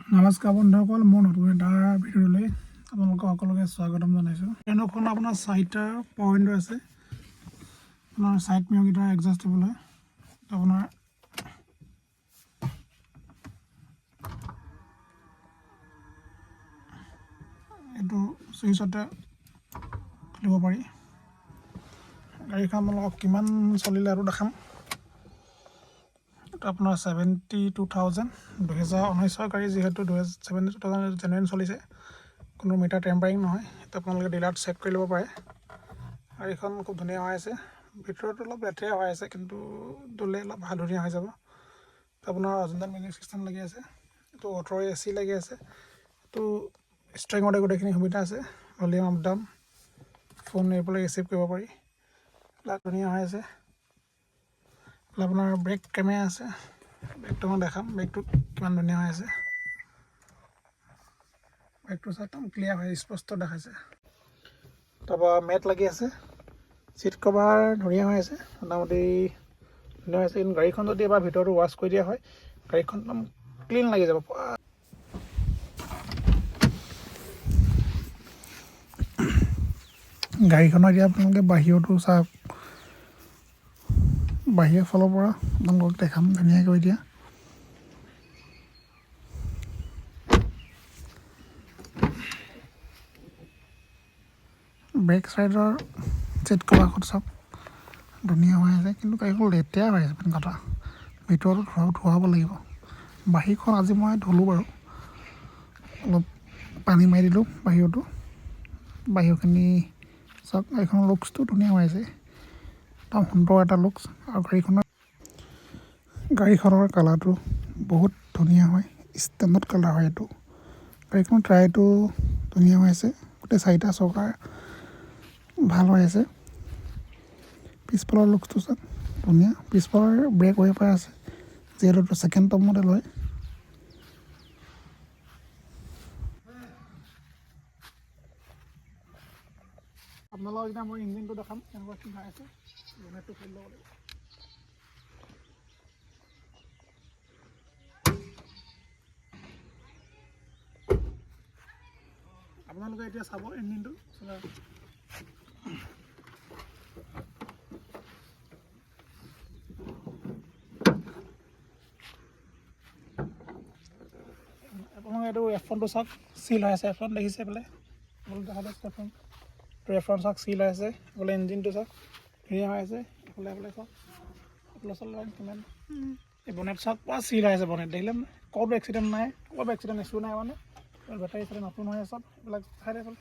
নমস্কাৰ বন্ধুসকল, মোৰ নতুন এটা ভিডিঅ'লৈ আপোনালোকক সকলোকে স্বাগতম জনাইছোঁ। ট্ৰেইনখন আপোনাৰ 4টা পাৱাৰ উইণ্ডো আছে। আপোনাৰ ছাইড মিৰৰকেইটা এডজাষ্টেবল হয়। আপোনাৰ এইটো চুইচতে খুলিব পাৰি। গাড়ীখন আপোনালোকক কিমান চলিলে আৰু দেখাম। এটা আপোনাৰ 72,000 2019 গাড়ী, যিহেতু 72,000 জেনুইন চলিছে, কোনো মিটাৰ টেম্পাৰিং নহয়। সেইটো আপোনালোকে ডিলাৰত চেক কৰি ল'ব পাৰে। গাড়ীখন খুব ধুনীয়া হৈ আছে। ভিতৰত অলপ লেতেৰা হৈ আছে, কিন্তু ধুলে অলপ ভাল ধুনীয়া হৈ যাব। আপোনাৰ অৰিজিনেল মিউজিক ছিষ্টেম লাগি আছে। এইটো অ'টৰ AC লাগি আছে। এইটো ষ্ট্ৰিঙতে গোটেইখিনি সুবিধা আছে। ভলিউম আপ ডাউন, ফোন এইফালে ৰিচিভ কৰিব পাৰি। এইবিলাক ধুনীয়া হৈ আছে। আপোনাৰ ব্ৰেক কেমেৰা আছে। ব্ৰেকটো মই দেখাম, ব্ৰেকটো কিমান ধুনীয়া হৈ আছে। ব্ৰেকটো একদম ক্লিয়াৰ হয়, স্পষ্ট দেখাইছে। তাৰপৰা মেট লাগি আছে। চিট কভাৰ ধুনীয়া হৈ আছে, মোটামুটি ধুনীয়া হৈছে। কিন্তু গাড়ীখন যদি এবাৰ ভিতৰতো ৱাছ কৰি দিয়া হয়, গাড়ীখন একদম ক্লিন লাগি যাব। গাড়ীখনৰ এতিয়া আপোনালোকে বাহিৰতো চাওক, বাহিৰৰ ফালৰ পৰা আপোনালোকক দেখাম ধুনীয়াকৈ এতিয়া। বেক চাইডৰ চিট কভাৰখন চাওক, ধুনীয়া হৈ আছে। কিন্তু গাড়ীখন লেতেৰা হৈ আছে, মেইন কথা। ভিতৰতো ধুৱাব লাগিব। বাহিৰখন আজি মই ধুলোঁ বাৰু, অলপ পানী মাৰি দিলোঁ বাহিৰতো। বাহিৰখিনি চাওক, গাড়ীখনৰ লুকছটো ধুনীয়া হৈ আছে, একদম সুন্দৰ এটা লুকছ। আৰু গাড়ীখনৰ কালাৰটো বহুত ধুনীয়া হয়, ষ্টেণ্ডাৰ্ড কালাৰ হয় এইটো। গাড়ীখনৰ টায়াৰটো ধুনীয়া হৈ আছে, গোটেই 4টা চকাৰ ভাল হৈ আছে। পিছফালৰ লুকছটো চাওক, ধুনীয়া। পিছফালৰ ব্ৰেক ৱাইপাৰ আছে, যিহেতু এইটো ছেকেণ্ড টপ মডেল হয়। আপোনালোকক এতিয়া মই ইঞ্জিনটো দেখাম, কেনেকুৱা কি হৈ আছে। বনেটটো খুলি ল'ব লাগিব। আপোনালোকে এতিয়া চাব ইঞ্জিনটো। আপোনালোকে এইটো এফ্ৰণ্টটো চাওক, চিল হৈ আছে। এফ্ৰণ্ট দেখিছে এইফালে, এফ্ৰণ্ট চাওক, চিল হৈ আছে। এইফালে ইঞ্জিনটো চাওক, ধুনীয়া হৈ আছে। এইফালে চাওক, এইফালে কিমান এই বনেট চাওক, পুৰা চিল হৈ আছে। বনেট দেখিলে ক'তো এক্সিডেণ্ট নাই, অলপ এক্সিডেণ্ট ইছ্যু নাই। মানে বেটাৰী চাই নতুন হৈ আছে, এইবিলাক চাই এইফালে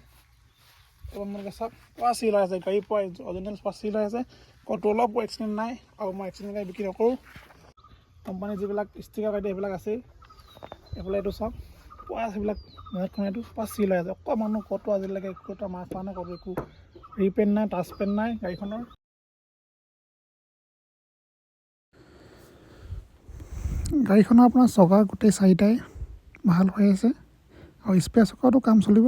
আপোনালোকে চাওক, পুৰা চিল হৈ আছে। গাড়ী পুৰা অৰিজিনেল পুৰা চিল হৈ আছে, ক'তো অলপ এক্সিডেণ্ট নাই। আৰু মই এক্সিডেণ্ট গাড়ী বিক্ৰী নকৰোঁ। কোম্পানীৰ যিবিলাক ষ্টিকাৰ কাটি সেইবিলাক আছেই। এইফালে এইটো চাওক, পুৰা সেইবিলাক বনেটখন এইটো পুৰা চিল হৈ আছে। অকণমানো ক'তো আজিলৈকে একো এটা মাৰ্ক পোৱা নাই, ক'তো একো ৰিপেইণ্ট নাই, টাচ পেইণ্ট নাই গাড়ীখনৰ। গাড়ীখনৰ আপোনাৰ চকা গোটেই 4টাই ভাল হৈ আছে, আৰু স্পেয়াৰ চকাতো কাম চলিব।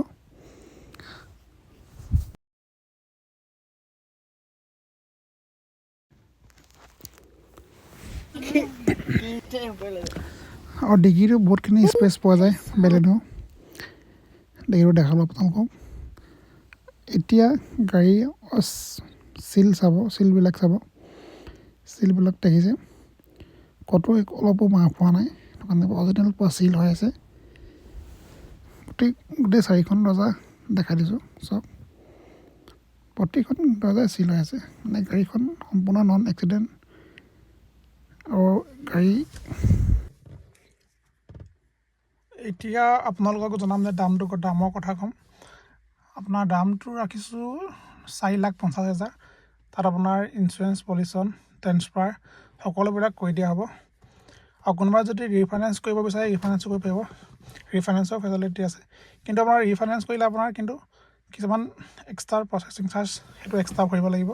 আৰু ডিগ্ৰীটো বহুতখিনি স্পেচ পোৱা যায় বেলেনো। ডিগ্ৰীটো দেখালোঁ আপোনালোকক। এতিয়া গাড়ী চিলবিলাক চাব, চিলবিলাক দেখিছে, ক'তো অলপো মাৰ পোৱা নাই। সেইটো কাৰণে অৰিজিনেল পুৰা চিল হৈ আছে। গোটেই 4খন দৰ্জা দেখাই দিছোঁ চব, প্ৰতিখন দৰ্জাই চিল হৈ আছে। মানে গাড়ীখন সম্পূৰ্ণ নন এক্সিডেণ্ট। আৰু এতিয়া আপোনালোকক জনাম যে দামৰ কথা ক'ম। আপোনাৰ দামটো ৰাখিছোঁ 4,50,000। তাত আপোনাৰ ইঞ্চুৰেঞ্চ, পলিউশ্যন, ট্ৰেন্সফাৰ সকলোবিলাক কৰি দিয়া হ'ব। আৰু কোনোবাই যদি ৰিফাইনেন্স কৰিব বিচাৰে, ৰিফাইনেন্সো কৰিব পাৰিব। ৰিফাইনেন্সৰ ফেচিলিটি আছে। কিন্তু আপোনাৰ ৰিফাইনেন্স কৰিলে আপোনাৰ কিন্তু কিছুমান এক্সট্ৰা প্ৰচেছিং চাৰ্জ, সেইটো এক্সট্ৰা ভৰিব লাগিব।